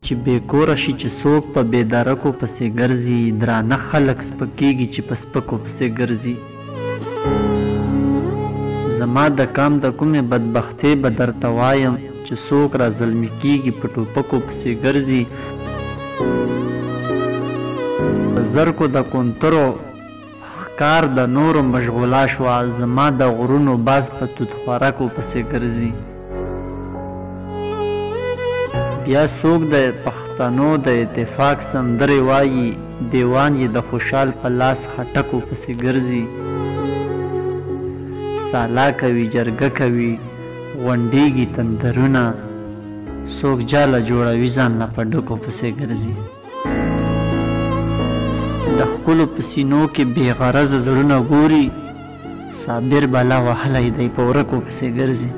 چې بې کوره شي چې څوک په بې درکو پسې ګرځي درانه خلک سپکېږي چې په سپکو پسې ګرځي زما د کام د کومې بدبختۍ به درته وایم چې څوک را ظلمي کېږي په ټوپکو پسې ګرځي زرکو د کونترو ښکار د نورو مشغولا شوه زما د غرونو باز په توت خوارکو پسې ګرځي بیا څوک د پښتنو د اتفاق سندرې وایي دیوان یې د خوشحال په لاس خټکو پسې ګرځي سالا کوي جرګه کوي غونډېږي تندرونه څوک جاله جوړوي ځان له په ډکو پسې ګرځي د ښکلو په سینو کې بې غرضه زړونه ګوري صابر بلا وهلی دی په ورکو پسې ګرځي